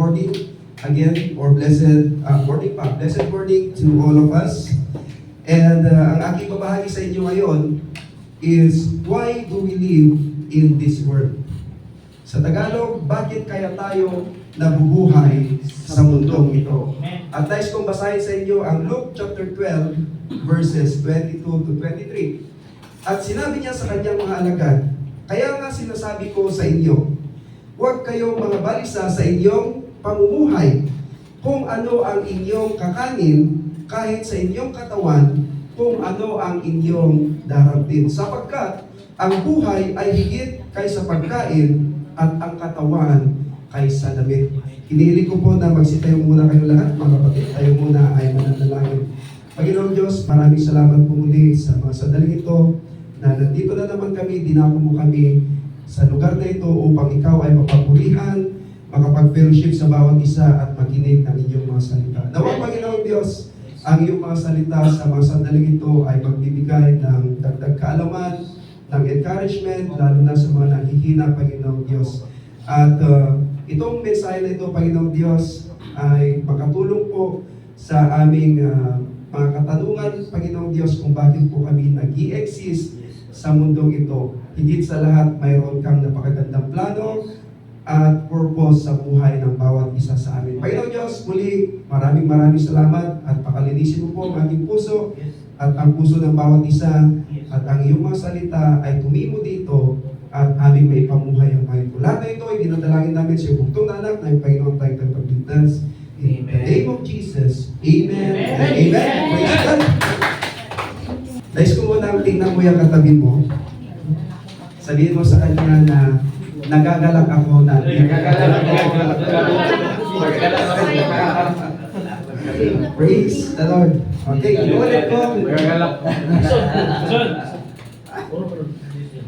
morning again, or blessed morning pa. Blessed morning to all of us. And ang aking babahagi sa inyo ngayon is, why do we live in this world? Sa Tagalog, bakit kaya tayo nabubuhay sa mundong ito? At nais kong basahin sa inyo ang Luke chapter 12, verses 22 to 23. At sinabi niya sa kanyang mga alagad, kaya nga sinasabi ko sa inyo, huwag kayong mga balisa sa inyong pamumuhay, kung ano ang inyong kakanin, kahit sa inyong katawan, kung ano ang inyong darapin. Sapagkat ang buhay ay higit kaysa pagkain, at ang katawan kaysa damit. Hinihiling ko po na magsitayo muna kayo lahat, mga kapatid. Tayo muna ay mananalangin. Panginoong Diyos, maraming salamat po muli sa mga sandaling ito, na nandito na naman kami, dinako mo kami sa lugar na ito upang ikaw ay mapapurihan, makapag-fellowship sa bawat isa at makinig ng inyong mga salita. Nawa, Panginoong Diyos, ang iyong mga salita sa mga sandaling ito ay magbibigay ng dagdag kaalaman, ng encouragement, lalo na sa mga nanghihina, Panginoong Diyos. At itong mensahe na ito, Panginoong Diyos, ay makatulong po sa aming mga katanungan, Panginoong Diyos, kung bakit po kami nag-i-exist sa mundong ito. Higit sa lahat, mayroon kang napakagandang plano at purpose sa buhay ng bawat isa sa amin. Panginoong Diyos, muli, maraming salamat at pakalinisin mo po ang ating puso at ang puso ng bawat isa, at ang iyong mga salita ay tumimo dito at aming may pamuhay ang mga ito. Lahat na ito ay dinadalangin namin sa iyong bugtong na anak ng Panginoon tayong tagapagligtas. In the name of Jesus, Amen and Amen. Praise God. Nais ko muna tingnan mo yung katabi mo. Sabihin mo sa kanya na nagagalak ako na. Praise the Lord. Okay, inulit ko.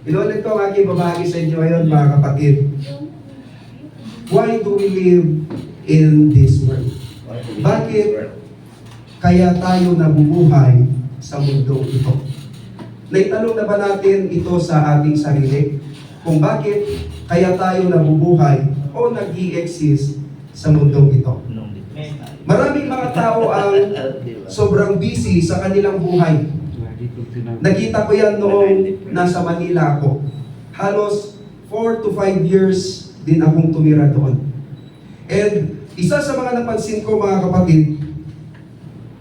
Inulit ko ang aking babahagi sa inyo ngayon, mga kapatid. Why do we live in this world? Bakit kaya tayo nabubuhay sa mundong ito? Naitanong na ba natin ito sa ating sarili? Kung bakit kaya tayo nabubuhay o nag-i-exist sa mundong ito? Maraming mga tao ang sobrang busy sa kanilang buhay. Nakita ko yan noong nasa Manila ako. Halos 4 to 5 years din akong tumira doon. And isa sa mga napansin ko, mga kapatid,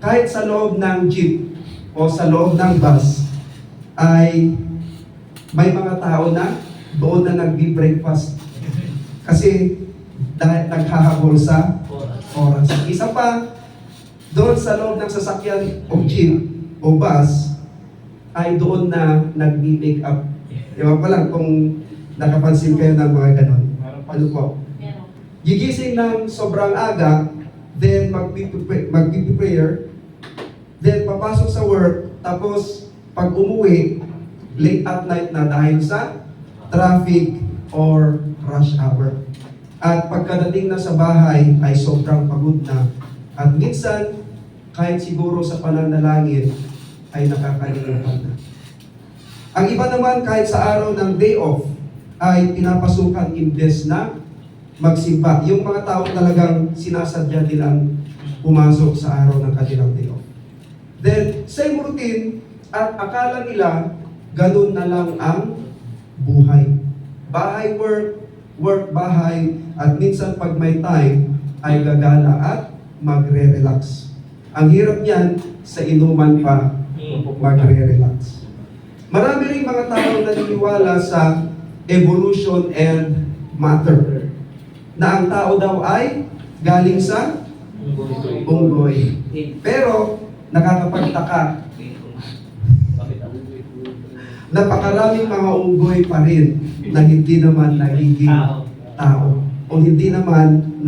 kahit sa loob ng jeep o sa loob ng bus, ay may mga tao na doon na nagbi-breakfast. Kasi dahil naghahabol sa oras. Isa pa, doon sa loob ng sasakyan o jeep o bus, ay doon na nag-make up. Ewan pa lang kung nakapansin kayo ng mga ganon. Ano po? Gigising ng sobrang aga, then mag-prayer, then papasok sa work, tapos pag umuwi, late at night na dahil sa traffic or rush hour. At pagkadating na sa bahay ay sobrang pagod na. At minsan, kahit siguro sa pananalangin, ay nakakalimutan na. Ang iba naman, kahit sa araw ng day off, ay pinapasukan imbes na magsimba. Yung mga tao talagang sinasadya nilang pumasok sa araw ng kanilang day off. Then, same routine, at akala nila, ganun na lang ang buhay. Bahay, work, work, bahay, at minsan pag may time, ay gagala at magre-relax. Ang hirap niyan, sa inuman pa, magre-relax. Marami rin mga tao naniniwala sa evolution and matter, na ang tao daw ay galing sa unggoy. Pero, nakakapagtaka, napakaraming mga unggoy pa rin na hindi naman nagiging tao o hindi naman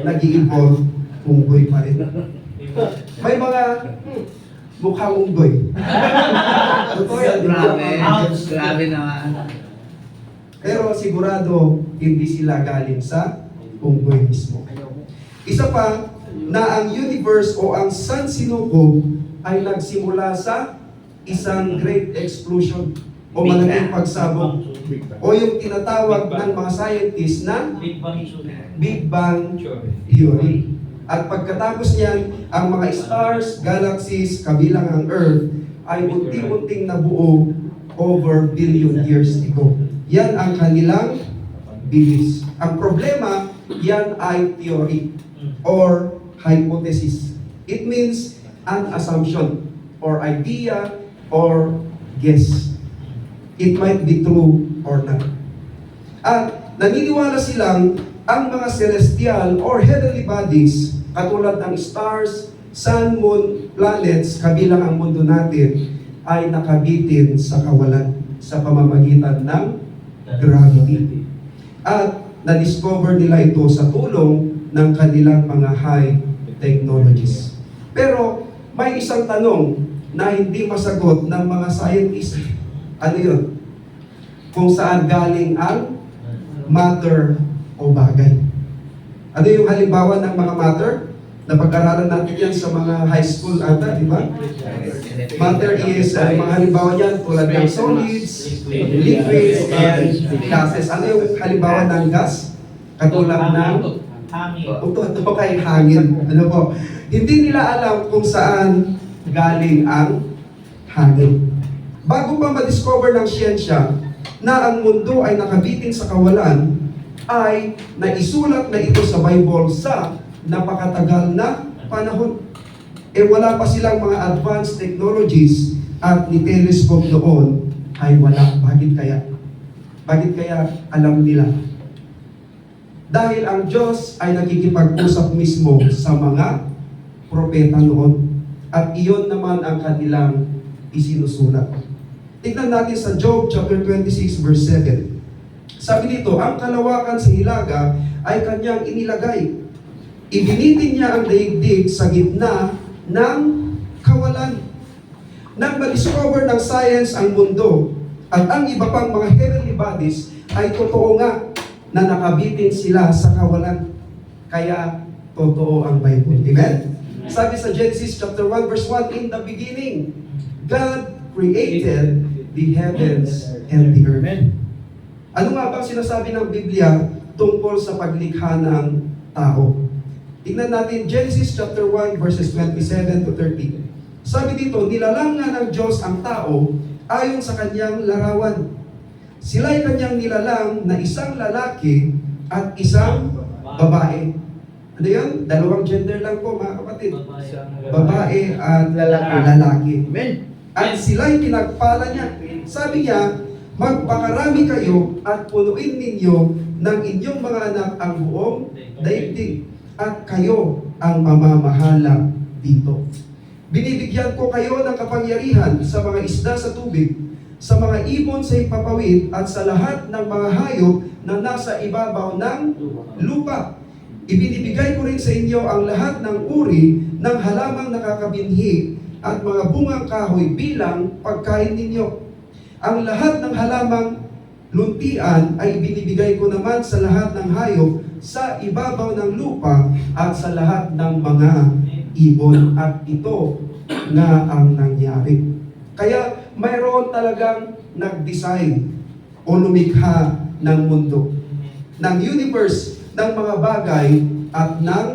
nag-i-evolve unggoy pa rin. May mga mukhang unggoy. Totoo yan. Grabe naman. Pero sigurado hindi sila galing sa unggoy mismo. Isa pa, na ang universe o ang San Sinukob ay nagsimula sa isang great explosion o malaking pagsabog o yung tinatawag ng mga scientists na Big Bang Theory. Big Bang Theory. At pagkatapos niyan, ang mga stars, galaxies, kabilang ang Earth, ay unti-unting nabuo over billion years ago. Yan ang kanilang beliefs. Ang problema, yan ay theory or hypothesis. It means an assumption or idea or guess. It might be true or not. At naniniwala silang ang mga celestial or heavenly bodies, katulad ng stars, sun, moon, planets, kabilang ang mundo natin, ay nakabitin sa kawalan sa pamamagitan ng gravity. At na-discover nila ito sa tulong ng kanilang mga high technologies. Pero may isang tanong na hindi masagot ng mga scientists. Ano yun? Kung saan galing ang matter o bagay. Ano yung halimbawa ng mga matter? Napag-aralan natin yan sa mga high school ata, di ba? Matter is, mga halimbawa yan tulad ng solids, liquids, and gases. Ano yung halimbawa ng gas? Katulad ng Hangin. ito kay hangin. Ano po? Hindi nila alam kung saan galing ang hangin. Bago pa ma-discover ng siyensya na ang mundo ay nakabitin sa kawalan, ay naisulat na ito sa Bible sa napakatagal na panahon. Wala pa silang mga advanced technologies at ni telescope noon ay wala. Bakit kaya? Bakit kaya alam nila? Dahil ang Diyos ay nakikipag-usap mismo sa mga propeta noon. At iyon naman ang kanilang isinusulat. Tignan natin sa Job chapter 26 verse 7. Sabi dito, ang kalawakan sa hilaga ay kanyang inilagay. Ibinitin niya ang daigdig sa gitna ng kawalan. Nang ma-discover ng science ang mundo at ang iba pang mga heavenly bodies, ay totoo nga na nakabitin sila sa kawalan. Kaya totoo ang Bible. Amen? Sabi sa Genesis chapter 1 verse 1, in the beginning, God created the heavens and the earth. Ano nga ba sinasabi ng Biblia tungkol sa paglikha ng tao? Tingnan natin Genesis chapter 1 verses 27 to 30. Sabi dito, nilalang nga ng Diyos ang tao ayon sa kanyang larawan. Sila'y kanyang nilalang na isang lalaki at isang babae. Ano yun? Dalawang gender lang po mga kapatid. Babae at lalaki. At sila'y pinagpala niya. Sabi niya, magpakarami kayo at punuin ninyo ng inyong mga anak ang buong daigdig at kayo ang mamamahala dito. Binibigyan ko kayo ng kapangyarihan sa mga isda sa tubig, sa mga ibon sa ipapawid at sa lahat ng mga hayop na nasa ibabaw ng lupa. Ibinibigay ko rin sa inyo ang lahat ng uri ng halamang nakakabinhi at mga bungang kahoy bilang pagkain ninyo. Ang lahat ng halamang luntian ay binibigay ko naman sa lahat ng hayop sa ibabaw ng lupa at sa lahat ng mga ibon. At ito nga ang nangyari. Kaya mayroon talagang nag-design o lumikha ng mundo, ng universe, ng mga bagay at ng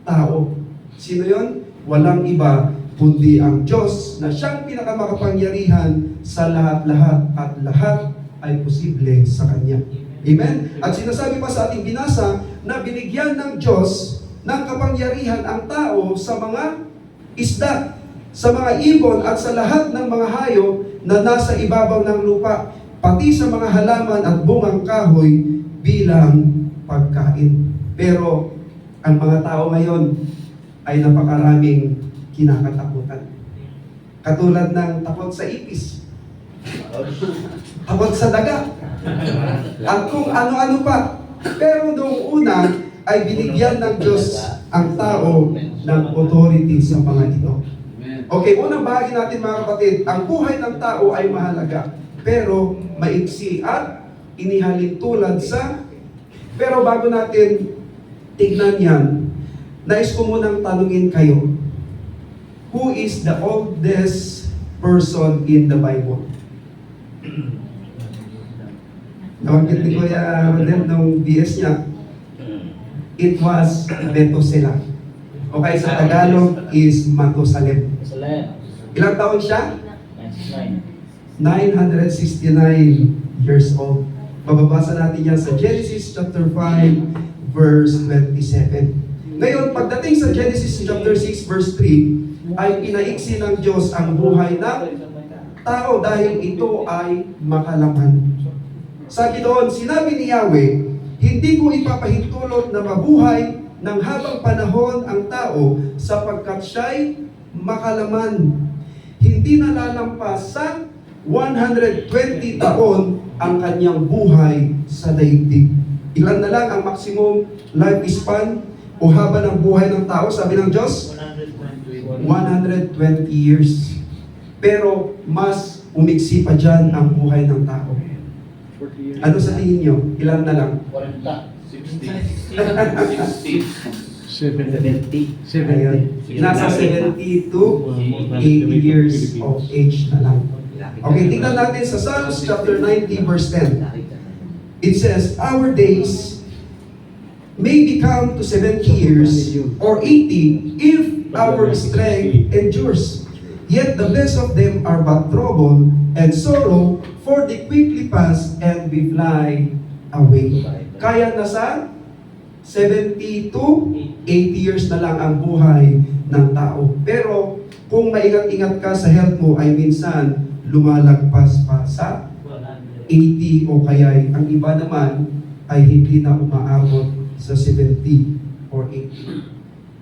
tao. Sino yon? Walang iba kundi ang Diyos na siyang pinakamakapangyarihan sa lahat-lahat at lahat ay posible sa Kanya. Amen? At sinasabi pa sa ating binasa na binigyan ng Diyos ng kapangyarihan ang tao sa mga isda, sa mga ibon at sa lahat ng mga hayop na nasa ibabaw ng lupa, pati sa mga halaman at bungang kahoy bilang pagkain. Pero ang mga tao ngayon ay napakaraming kinakatakutan. Katulad ng takot sa ipis, takot sa daga, at kung ano-ano pa. Pero noong una ay binigyan ng Diyos ang tao ng authority sa mga ito. Okay, unang bahagi natin mga kapatid, ang buhay ng tao ay mahalaga, pero maiksi at inihalin tulad sa... Pero bago natin tignan yan, nais ko munang tanungin kayo, who is the oldest person in the Bible? Nabanggit ni Kuya Rodel nung BS niya, it was Methuselah. Okay, sa Tagalog is Matusalem. Ilang taon siya? 969 years old. Mababasa natin yan sa Genesis chapter 5, verse 27. Ngayon, pagdating sa Genesis chapter 6, verse 3, ay pinaiksi ng Diyos ang buhay ng tao dahil ito ay makalaman. Sabi doon, sinabi ni Yahweh, hindi ko ipapahintulot na mabuhay ng habang panahon ang tao sapagkat siya'y makalaman. Hindi nalalampas sa 120 taon ang kanyang buhay sa daigdig. Ilan na lang ang maximum lifespan o haba ng buhay ng tao, sabi ng Diyos? 120 years. Pero mas umiksi pa dyan ang buhay ng tao. Ano sa tingin nyo? Ilan na lang? 70. Ayun. Nasa 70 to 80 years of age na lang. Okay, tingnan natin sa Psalms chapter 90 verse 10. It says, our days may become to 70 years or 80 if our strength endures. Yet the best of them are but trouble and sorrow, for they quickly pass and we fly away. Kaya nasa 70 to 80 years na lang ang buhay ng tao. Pero kung maingat-ingat ka sa health mo ay minsan lumalagpas pa sa 80 o kaya ang iba naman ay hindi na umaabot sa 70 or 80.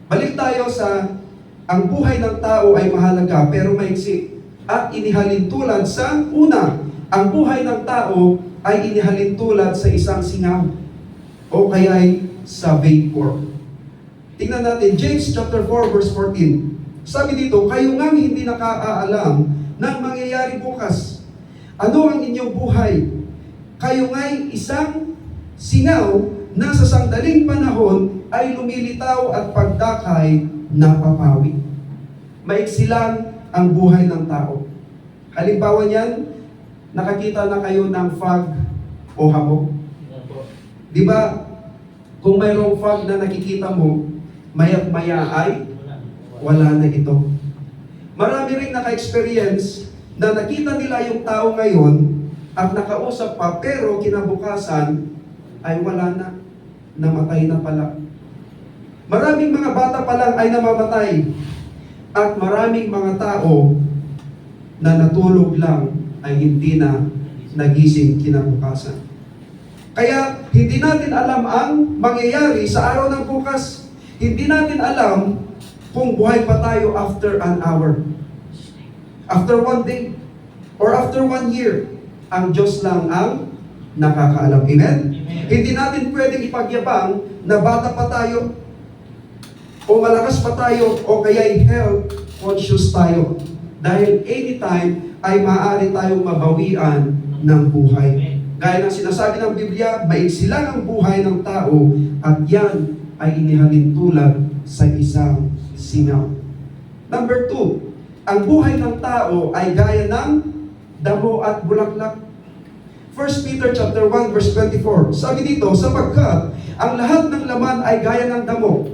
Balik tayo sa ang buhay ng tao ay mahalaga pero maiksi at inihalin tulad sa una. Ang buhay ng tao ay inihalin tulad sa isang singaw o kaya'y sa vapor. Tingnan natin, James chapter 4 verse 14. Sabi dito, kayo ngang hindi nakaalam ng mangyayari bukas. Ano ang inyong buhay? Kayo nga'y isang singaw na sa sandaling panahon ay lumilitaw at pagdakay napapawi. Maiksi lang ang buhay ng tao. Halimbawa niyan, nakakita na kayo ng fog o hamog. Di ba, kung mayroong fog na nakikita mo, maya't maya ay wala na ito. Marami rin naka-experience na nakita nila yung tao ngayon at nakausap pa pero kinabukasan ay wala na, namatay na pala. Maraming mga bata pa lang ay namamatay at maraming mga tao na natulog lang ay hindi na nagising kinabukasan. Kaya hindi natin alam ang mangyayari sa araw ng bukas. Hindi natin alam kung buhay pa tayo after an hour, after one day, or after 1 year. Ang Diyos lang ang nakakaalam. Amen? Hindi natin pwedeng ipagyabang na bata pa tayo, o malakas pa tayo, o kaya'y health conscious tayo. Dahil anytime ay maaari tayong mabawian ng buhay. Gaya ng sinasabi ng Biblia, maiksi lang ang buhay ng tao at yan ay inihalin tulad sa isang singaw. Number 2, ang buhay ng tao ay gaya ng damo at bulaklak. 1 Peter chapter 1 verse 24. Sabi dito, sapagkat ang lahat ng laman ay gaya ng damo,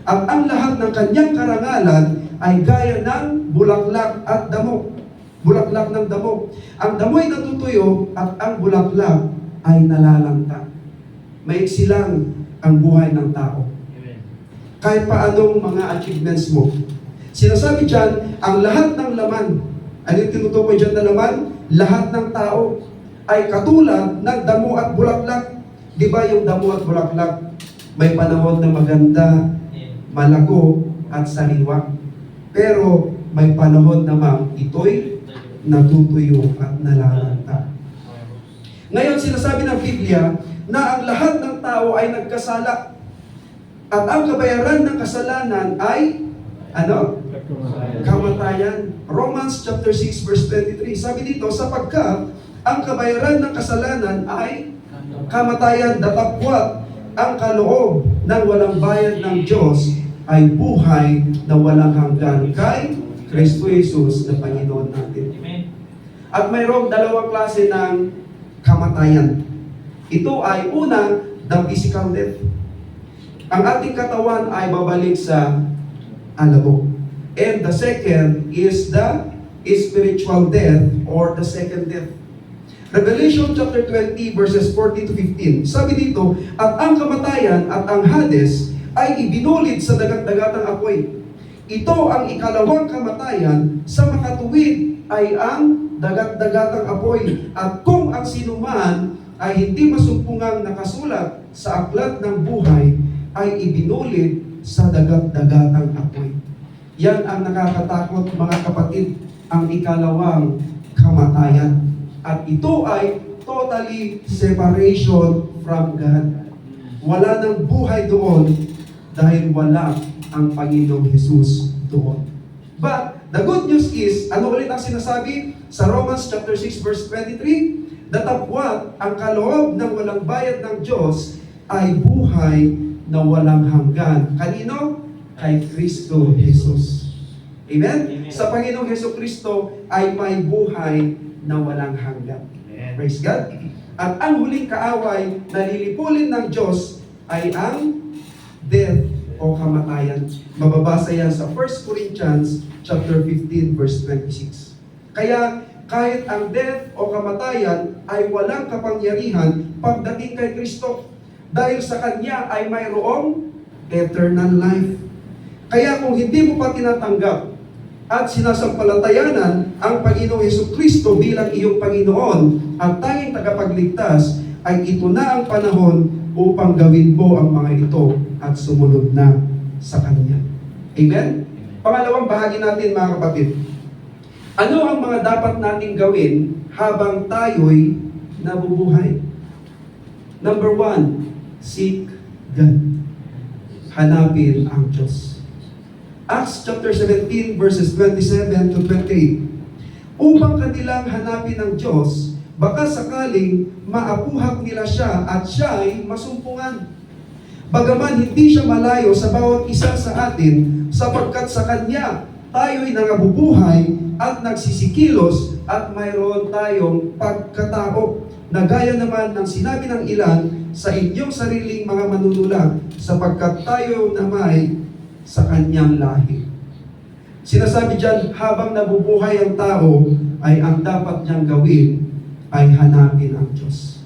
at ang lahat ng kanyang karangalan ay gaya ng bulaklak at damo. Bulaklak ng damo. Ang damo ay natutuyo at ang bulaklak ay nalalanta. Maiksi lang ang buhay ng tao. Kahit paanong mga achievements mo. Sinasabi dyan, ang lahat ng laman, ano yung tinutukoy dyan na laman? Lahat ng tao ay katulad ng damo at bulaklak. Di ba yung damo at bulaklak, may panahon na maganda, malago at sariwa. Pero may panahon namang ito'y natutuyo at nalalanta. Ngayon, sinasabi ng Biblia na ang lahat ng tao ay nagkasala. At ang kabayaran ng kasalanan ay, ano? Kamatayan. Romans chapter 6 verse 23. Sabi dito, sapagkat ang kabayaran ng kasalanan ay kamatayan, datapwat ang kaloob ng walang bayad ng Diyos ay buhay na walang hanggan kay Kristo Jesus na Panginoon natin. At mayroong dalawang klase ng kamatayan. Ito ay una, the physical death. Ang ating katawan ay babalik sa alabok. And the second is the spiritual death or the second death. Revelation chapter 20 verses 14 to 15. Sabi dito, at ang kamatayan at ang Hades ay ibinulid sa dagat-dagatang apoy. Ito ang ikalawang kamatayan, sa makatuwid ay ang dagat-dagatang apoy. At kung ang sinuman ay hindi masumpungang nakasulat sa aklat ng buhay, ay ibinulid sa dagat-dagatang apoy. Yan ang nakakatakot, mga kapatid, ang ikalawang kamatayan. At ito ay totally separation from God. Wala nang buhay doon dahil wala ang Panginoong Jesus doon. But the good news is, ano ulit ang sinasabi sa Romans chapter 6 verse 23? Datapwat ang kaloob ng walang bayad ng Diyos ay buhay na walang hanggan. Kanino? Kay Kristo Jesus. Amen? Sa Panginoong Hesus Kristo ay may buhay na walang hanggan. Praise God. At ang huling kaaway na lilipulin ng Diyos ay ang death o kamatayan. Mababasa yan sa 1 Corinthians chapter 15 verse 26. Kaya kahit ang death o kamatayan ay walang kapangyarihan pagdating kay Kristo, dahil sa Kanya ay mayroong eternal life. Kaya kung hindi mo pa tinatanggap at sinasampalatayanan ang Panginoong Hesukristo bilang iyong Panginoon at tanging tagapagligtas, ay ito na ang panahon upang gawin mo ang mga ito at sumunod na sa Kanya. Amen? Pangalawang bahagi natin, mga kapatid. Ano ang mga dapat nating gawin habang tayo'y nabubuhay? Number 1, seek God. Hanapin ang Diyos. Acts chapter 17 verses 27 to 28. Upang kanilang hanapin ang Diyos, baka sakaling maapuhak nila siya at siya'y masumpungan. Bagaman hindi siya malayo sa bawat isa sa atin, sapagkat sa Kanya tayo'y nangabubuhay at nagsisikilos at mayroon tayong pagkatao, na gaya naman ng sinabi ng ilan sa inyong sariling mga manunulat, sapagkat tayo na may sa Kanyang lahi. Sinasabi dyan, habang nabubuhay ang tao, ay ang dapat niyang gawin ay hanapin ang Diyos.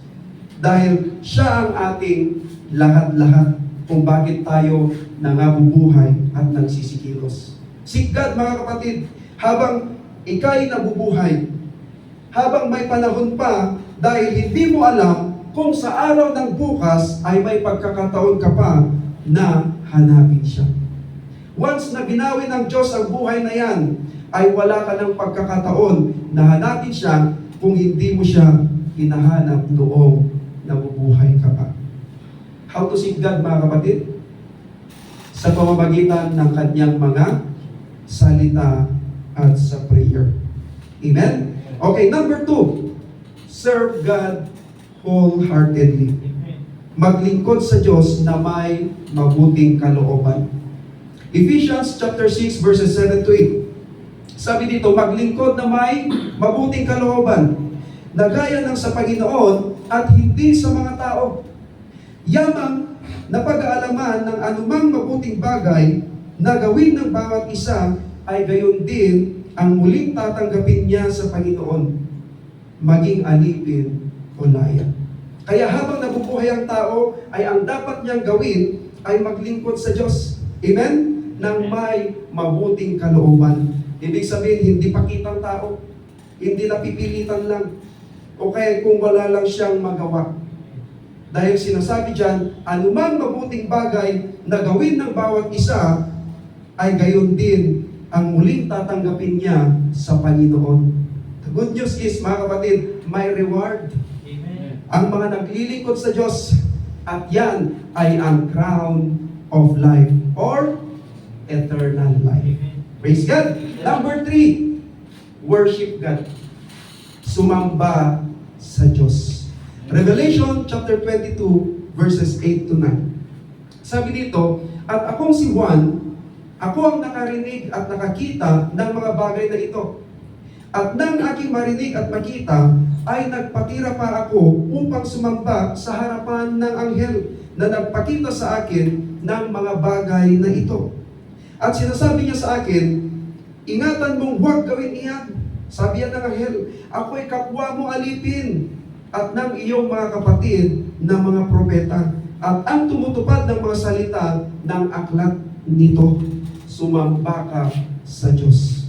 Dahil siya ang ating lahat-lahat kung bakit tayo nangabubuhay at nagsisikilos. Seek God, mga kapatid, habang ika'y nabubuhay, habang may panahon pa, dahil hindi mo alam kung sa araw ng bukas ay may pagkakataon ka pa na hanapin siya. Once na binawi ng Diyos ang buhay na yan, ay wala ka ng pagkakataon na hanapin siya kung hindi mo siya hinahanap noong nabubuhay ka pa. How to seek God, mga kapatid? Sa pamamagitan ng Kanyang mga salita at sa prayer. Amen? Okay, number 2. Serve God wholeheartedly. Maglingkod sa Diyos na may mabuting kalooban. Ephesians chapter 6 verses 7 to 8. Sabi dito, maglingkod na may mabuting kalooban, na gaya ng sa Panginoon at hindi sa mga tao. Yamang na pag-aalaman ng anumang mabuting bagay na gawin ng bawat isa, ay gayon din ang muling tatanggapin niya sa Panginoon, maging alipin o laya. Kaya habang nabubuhay ang tao, ay ang dapat niyang gawin ay maglingkod sa Diyos. Amen? Nang may mabuting kalooban. Ibig sabihin, hindi pakitang tao. Hindi napipilitan lang. O kaya kung wala lang siyang magawa. Dahil sinasabi dyan, anumang mabuting bagay na gawin ng bawat isa, ay gayon din ang muling tatanggapin niya sa Panginoon. The good news is, mga kapatid, may reward. Amen. Ang mga naglilingkod sa Diyos, at yan ay ang crown of life or eternal life. Praise God. Number 3, worship God. Sumamba sa Diyos. Revelation chapter 22 verses 8 to 9. Sabi dito, at akong si Juan, ako ang nakarinig at nakakita ng mga bagay na ito. At nang aking marinig at makita, ay nagpatira pa ako upang sumamba sa harapan ng anghel na nagpakita sa akin ng mga bagay na ito. At sinasabi niya sa akin, ingatan mong huwag gawin iyan. Sabi yan ng anghel, ako'y kapwa mo alipin at ng iyong mga kapatid na mga propeta at ang tumutupad ng mga salita ng aklat nito. Sumamba ka sa Diyos.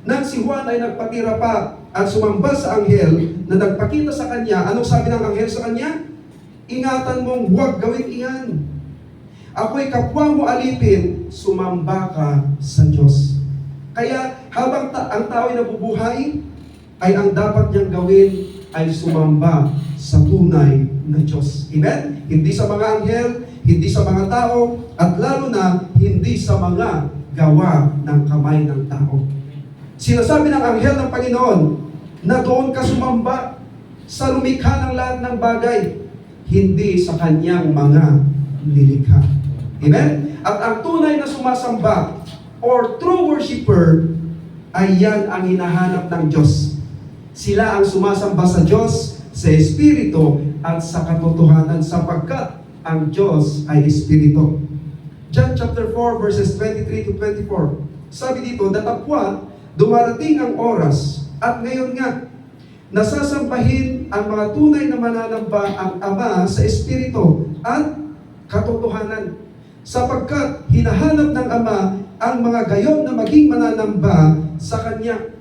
Nang si Juan ay nagpatira pa at sumamba sa anghel na nagpakita sa kanya, anong sabi ng anghel sa kanya? Ingatan mong huwag gawin iyan. Ako'y kapwa mo alipin, sumamba ka sa Diyos. Kaya habang ang tao ay nabubuhay, ay ang dapat niyang gawin ay sumamba sa tunay na Diyos. Amen? Hindi sa mga anghel, hindi sa mga tao, at lalo na hindi sa mga gawa ng kamay ng tao. Sinasabi ng anghel ng Panginoon na doon ka sumamba sa lumikha ng lahat ng bagay, hindi sa kanyang mga nilikha. Amen? At ang tunay na sumasamba or true worshiper ay yan ang hinahanap ng Diyos. Sila ang sumasamba sa Diyos, sa Espiritu at sa katotohanan sapagkat ang Diyos ay Espiritu. John chapter 4 verses 23 to 24. Sabi dito, datapwat, dumarating ang oras at ngayon nga, nasasambahin ang mga tunay na mananamba ang Ama sa Espiritu at katotohanan. Sapagkat hinahanap ng Ama ang mga gayon na maging mananamba sa Kanya.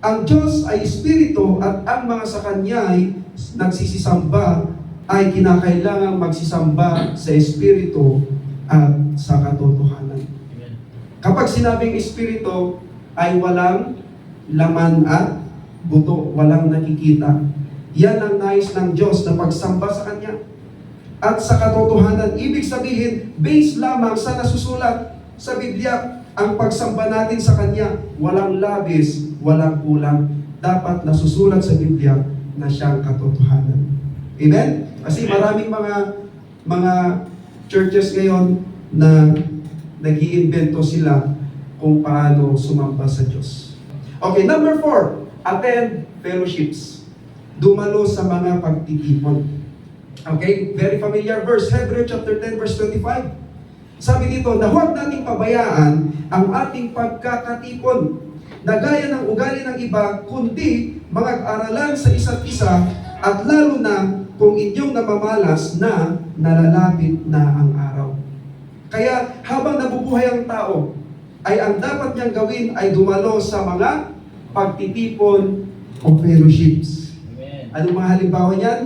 Ang Diyos ay Espiritu at ang mga sa Kanya ay nagsisisamba ay kinakailangang magsisamba sa Espiritu at sa katotohanan. Kapag sinabing Espiritu ay walang laman at buto, walang nakikita. Yan ang nais ng Diyos na pagsamba sa Kanya. At sa katotohanan, ibig sabihin, based lamang sa nasusulat sa Biblia, ang pagsamba natin sa Kanya, walang labis, walang kulang. Dapat nasusulat sa Biblia na siyang katotohanan. Amen? Kasi maraming mga churches ngayon na nag-iimbento sila kung paano sumamba sa Diyos. Okay, number 4, attend fellowships. Dumalo sa mga pagtitipon. Okay, very familiar verse, Hebrew chapter 10 verse 25. Sabi dito, na huwag nating pabayaan ang ating pagkakatipon na gaya ng ugali ng iba, kundi mag-aralan sa isa't isa at lalo na kung inyong namamalas na nalalapit na ang araw. Kaya habang nabubuhay ang tao, ay ang dapat niyang gawin ay dumalo sa mga pagtitipon o fellowships. Anong mga halimbawa niyan?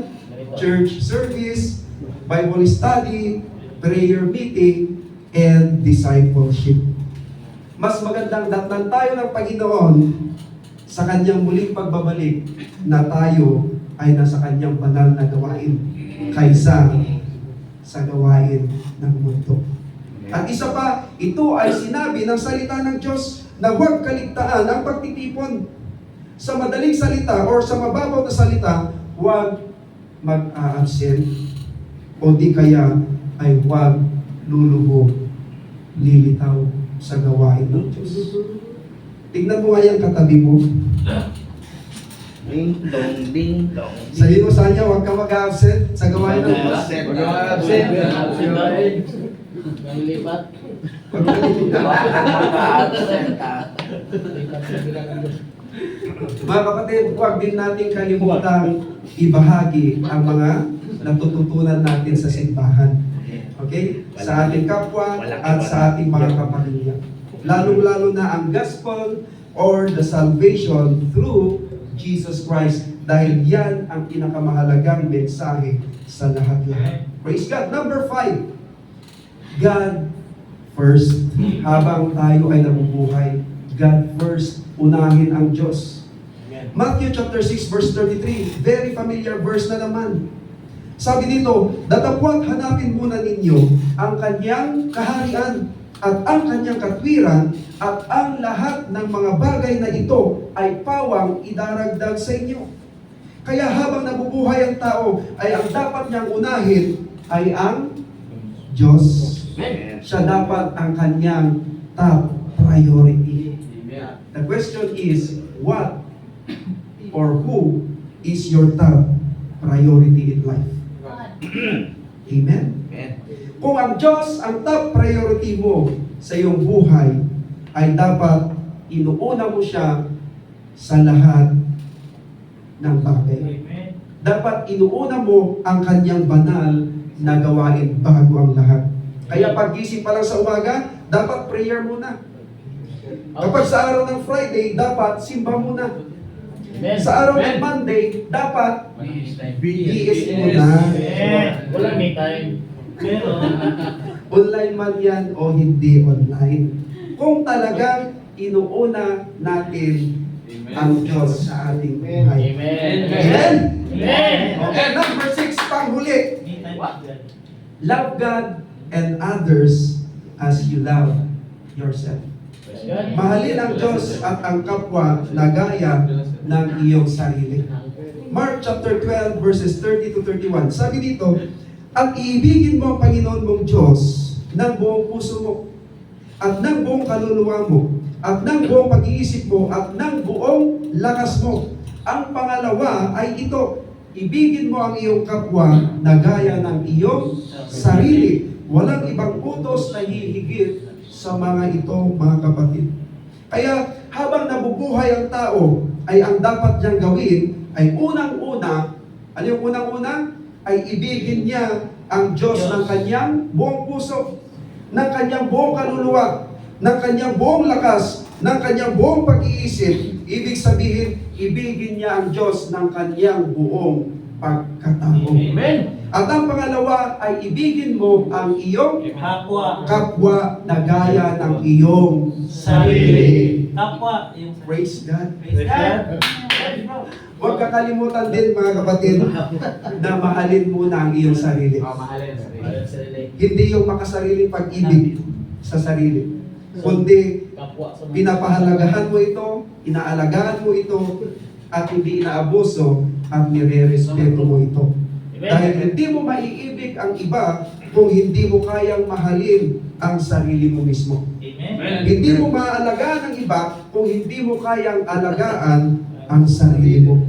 Church service, Bible study, prayer meeting, and discipleship. Mas magandang datnan tayo ng Panginoon sa Kanyang muling pagbabalik na tayo ay nasa Kanyang banal na gawain kaysa sa gawain ng mundo. At isa pa, ito ay sinabi ng salita ng Diyos na huwag kaligtaan ang pagtitipon. Sa madaling salita or sa mababaw na salita, huwag mag-a-absent o di kaya ay huwag lulubo, lilitaw sa gawain ng Diyos. Tignan mo nga yung katabi mo. Ding dong, ding dong. Sabihin mo sa kanya, huwag ka mag-a-absent sa gawain ng Diyos. Huwag ka mag-absent. Manglipat. Mga kapatid, huwag din natin kalimutang ibahagi ang mga natututunan natin sa simbahan. Okay? Sa ating kapwa at sa ating mga kapamilya. Lalong-lalo na ang gospel or the salvation through Jesus Christ. Dahil yan ang pinakamahalagang mensahe sa lahat-lahat. Praise God. Number 5. God first. Habang tayo ay nabubuhay, God first. Unahin ang Diyos. Matthew chapter 6 verse 33, very familiar verse na naman. Sabi dito, datapwat hanapin muna ninyo ang kanyang kaharian at ang kanyang katwiran at ang lahat ng mga bagay na ito ay pawang idaragdag sa inyo. Kaya habang nabubuhay ang tao, ay ang dapat niyang unahin ay ang Diyos. Siya dapat ang kanyang top priority. The question is, what or who is your top priority in life. Amen? Amen. Kung ang Diyos ang top priority mo sa iyong buhay, ay dapat inuuna mo siya sa lahat ng bagay. Dapat inuuna mo ang kanyang banal na gawain bago ang lahat. Kaya pag-gising pa lang sa umaga, dapat prayer muna. Kapag sa araw ng Friday, dapat simba muna. Sa araw ng Monday, dapat BS muna. Walang me time. Pero, Online man yan o hindi online. Kung talagang inuuna natin ang Diyos sa ating buhay. Amen. Amen? Amen. Okay, number 6, panghuli. Me time. Love God and others as you love yourself. Mahalin ang Diyos at ang kapwa na gaya ng iyong sarili. Mark chapter 12 verses 30 to 31. Sabi dito, at iibigin mo ang Panginoon mong Diyos ng buong puso mo, at ng buong kaluluwa mo, at ng buong pag-iisip mo, at ng buong lakas mo. Ang pangalawa ay ito, ibigin mo ang iyong kapwa na gaya ng iyong sarili. Walang ibang utos na hihigit sa mga ito, mga kapatid. Kaya habang nabubuhay ang tao, ay ang dapat niyang gawin ay unang-una, ano yung unang-una? Ay ibigin niya ang Diyos ng kanyang buong puso, ng kanyang buong kaluluwa, ng kanyang buong lakas, ng kanyang buong pag-iisip. Ibig sabihin, ibigin niya ang Diyos ng kanyang buong pagkatao. Amen. At ang pangalawa ay ibigin mo ang iyong kapwa na gaya ng iyong sarili. Kapwa. Yung Praise God. Praise God. Huwag kakalimutan din mga kapatid na mahalin muna ang iyong sarili. Hindi yung makasariling pag-ibig sa sarili, kundi pinapahalagahan mo ito, inaalagaan mo ito, at hindi inaabuso at nire-respeto mo ito. Dahil hindi mo maiibig ang iba kung hindi mo kayang mahalin ang sarili mo mismo. Amen. Hindi mo maaalagaan ang iba kung hindi mo kayang alagaan ang sarili mo.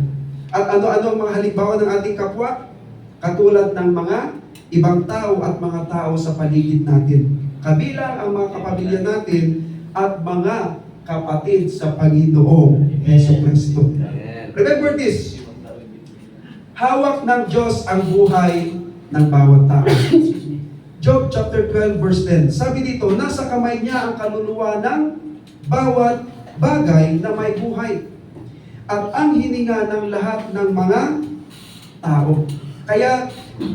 At ano-ano ang mga halimbawa ng ating kapwa? Katulad ng mga ibang tao at mga tao sa paligid natin. Kabilang ang mga kapamilya natin at mga kapatid sa Panginoong Jesucristo. Remember this, hawak ng Diyos ang buhay ng bawat tao. Job chapter 12 verse 10. Sabi dito, nasa kamay niya ang kaluluwa ng bawat bagay na may buhay at ang hininga ng lahat ng mga tao. Kaya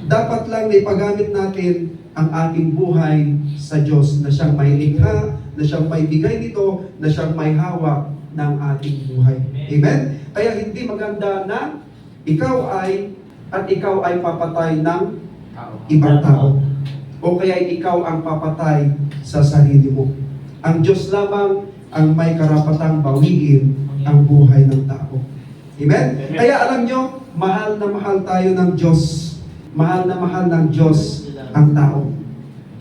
dapat lang may paggamit natin ang ating buhay sa Diyos na siyang may likha, na siyang may bigay nito, na siyang may hawak ng ating buhay. Amen? Kaya hindi maganda na ikaw ay papatay ng ibang tao. O kaya ikaw ang papatay sa sarili mo. Ang Diyos lamang ang may karapatang bawiin ang buhay ng tao. Amen? Kaya alam nyo, mahal na mahal tayo ng Diyos. Mahal na mahal ng Diyos ang tao.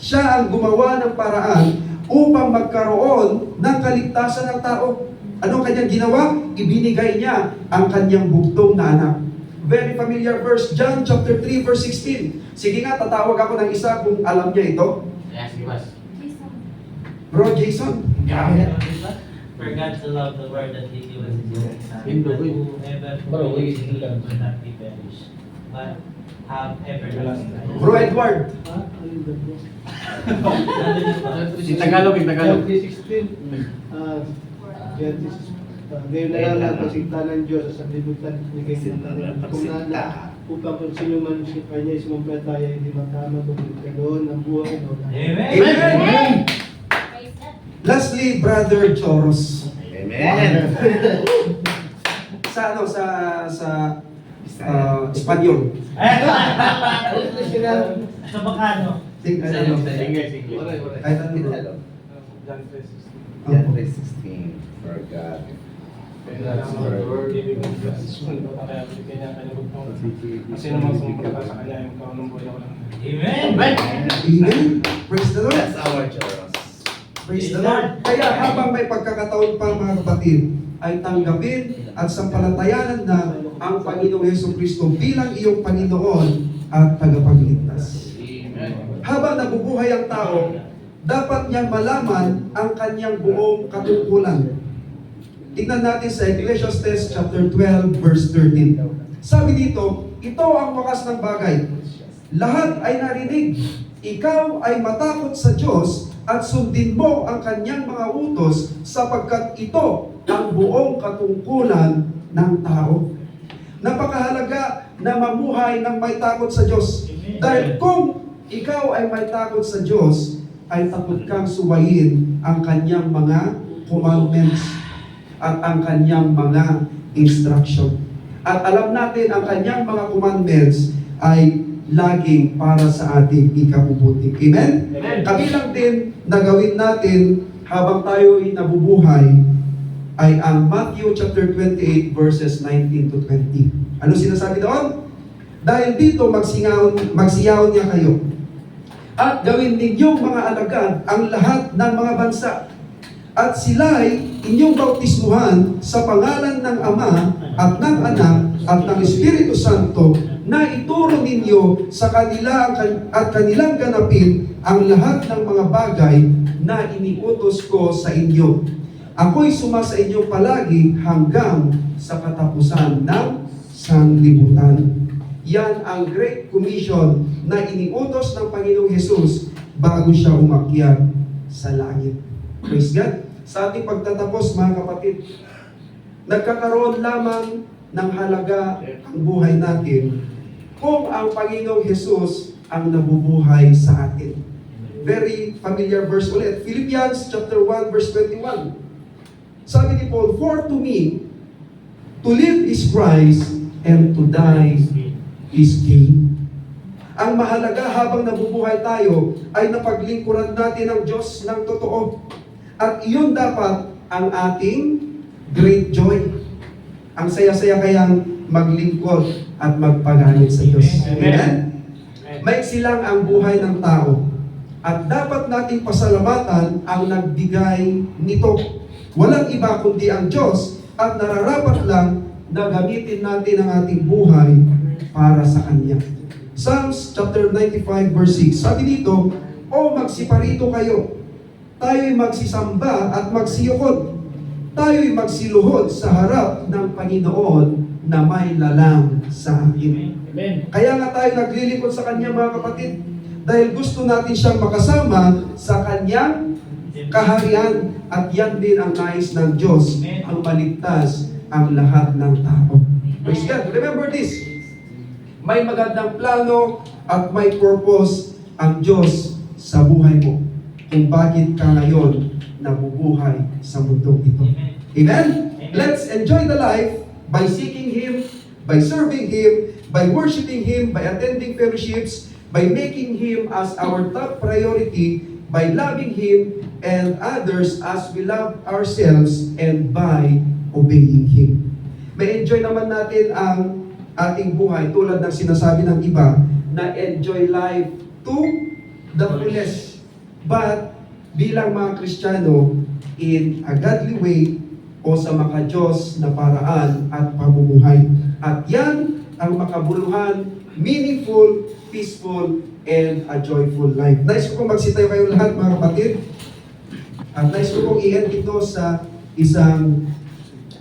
Siya ang gumawa ng paraan upang magkaroon ng kaligtasan ng tao. Anong kanyang ginawa? Ibinigay niya ang kanyang bugtong na anak. Very familiar verse, John chapter 3 verse 16. Sige nga, tatawag ako ng isa kung alam niya ito. Yes, he was. Bro, Jason. For God to love the world that He gave us His only Son, Hindu, that wait. whoever Bro, wait. believes in Him will not be perished, but have everlasting life. Bro Edward. Si Tagalog, yung Tagalog. 2016, ngayon na lang nagpasigta ng Diyos sa sanlibutan ni Kaisintan. Upang kung sino man si kanya is mampataya, hindi magkama kung doon ang buhay. Amen. Amen. Lastly, Brother Choros. Amen. Sa Espanyol. Sa Bacano. English. Kahit ano. John 3:16. For God. Kasi naman sumupunta sa kanya yung kaunong buhay na walang Amen. Amen. Praise the Lord. That's our Choros. Praise the Lord. Kaya habang may pagkakataon pa mga kapatid, ay tanggapin at sampalatayanan na ang Panginoong Hesukristo bilang iyong Panginoon at tagapagligtas. Habang nabubuhay ang tao, dapat niyang malaman ang kanyang buong katungkulan. Tingnan natin sa Ecclesiastes chapter 12 verse 13. Sabi dito, ito ang wakas ng bagay. Lahat ay narinig. Ikaw ay matakot sa Diyos at sundin mo ang kanyang mga utos sapagkat ito ang buong katungkulan ng tao. Napakahalaga na mamuhay ng may takot sa Diyos. Dahil kung ikaw ay may takot sa Diyos, ay takot kang suwayin ang kanyang mga commandments at ang kanyang mga instruction. At alam natin ang kanyang mga commandments ay laging para sa ating ikabubuti. Amen? Amen. Kabilang din na gawin natin habang tayo'y nabubuhay ay ang Matthew chapter 28 verses 19 to 20. Ano sinasabi doon? Dahil dito magsiyaon niya kayo. At gawin ninyong mga alagad ang lahat ng mga bansa. At sila'y inyong bautismuhan sa pangalan ng Ama at ng Anak at ng Espiritu Santo na ituro ninyo sa kanila at kanilang ganapin ang lahat ng mga bagay na iniutos ko sa inyo. Ako'y sumasa inyo palagi hanggang sa katapusan ng sanlibutan. Yan ang Great Commission na iniutos ng Panginoong Hesus bago siya umakyat sa langit. Praise God. Sa ating pagtatapos, mga kapatid, nagkakaroon lamang ng halaga ang buhay natin kung ang Panginoong Hesus ang nabubuhay sa atin. Very familiar verse ulit. Philippians chapter 1 verse 21. Sabi ni Paul, for to me, to live is Christ and to die is gain. Ang mahalaga habang nabubuhay tayo ay napaglingkuran natin ang Diyos ng totoo. At iyon dapat ang ating great joy. Ang saya-saya kayang maglingkod at magpagaling sa Diyos. Amen? Maiksi lang ang buhay ng tao. At dapat nating pasalamatan ang nagbigay nito. Walang iba kundi ang Diyos at nararapat lang na gamitin natin ang ating buhay para sa Kanya. Psalms chapter 95 verse 6. Sabi dito, o magsiparito kayo. Tayo'y magsisamba at magsiyukod. Tayo'y magsiluhod sa harap ng Panginoon na may lalang sa akin. Amen. Kaya nga tayo naglilingkod sa Kanya, mga kapatid, dahil gusto natin siyang makasama sa Kanyang kaharian. At yan din ang nais ng Diyos, ang maligtas ang lahat ng tao. Praise God. Remember this, may magandang plano at may purpose ang Diyos sa buhay mo kung bakit ka ngayon nabubuhay sa mundong ito. Amen? Let's enjoy the life by seeking Him, by serving Him, by worshiping Him, by attending fellowships, by making Him as our top priority, by loving Him and others as we love ourselves, and by obeying Him. May enjoy naman natin ang ating buhay tulad ng sinasabi ng iba na enjoy life to the fullest. But bilang mga Kristiyano, in a godly way o sa maka-Diyos na paraan at pamumuhay. At yan ang makabuluhan, meaningful, peaceful, and a joyful life. Nais ko pong magsitayo kayo lahat, mga kapatid. At nais ko pong i-end ito sa isang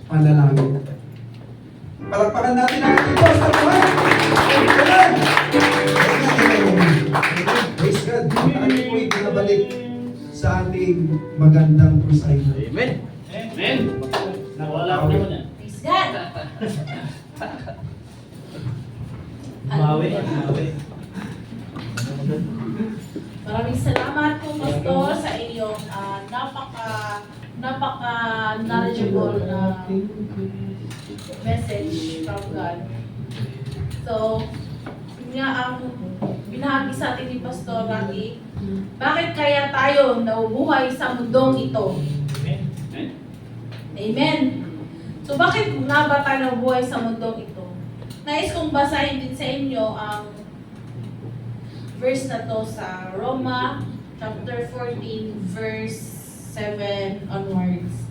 panalangin. Palakpakan natin ang ating Diyos na buhay. Praise God. Tayo po'y binabalik sa ating magandang crusade. Amen. Amen. Nawala ko naman yan. Praise God! Mawi. Mawi. Maraming salamat po, Pastor, sa inyong napaka knowledgeable na message from God. So, yun nga ang binahagi sa atin ni Pastor Rocky. Bakit kaya tayo naubuhay sa mundong ito? Amen. Amen. So, bakit nga ba tayo naubuhay sa mundong ito? Nais kong basahin din sa inyo ang verse na to sa Roma chapter 14 verse 7 onwards.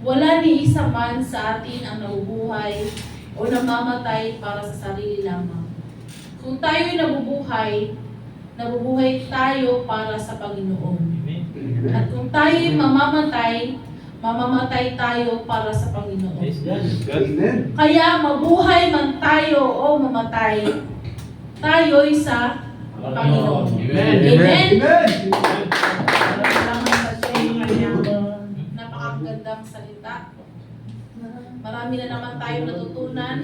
Wala ni isa man sa atin ang nabubuhay o namamatay para sa sarili lamang. Kung tayo'y nabubuhay tayo para sa Panginoon. At kung tayo'y mamamatay tayo para sa Panginoon. Praise God. Amen. Kaya mabuhay man tayo o mamatay, tayo'y sa Panginoon. Amen. Amen. Amen. Salamat sa Diyos. Napakagandang salita. Marami na naman tayo natutunan.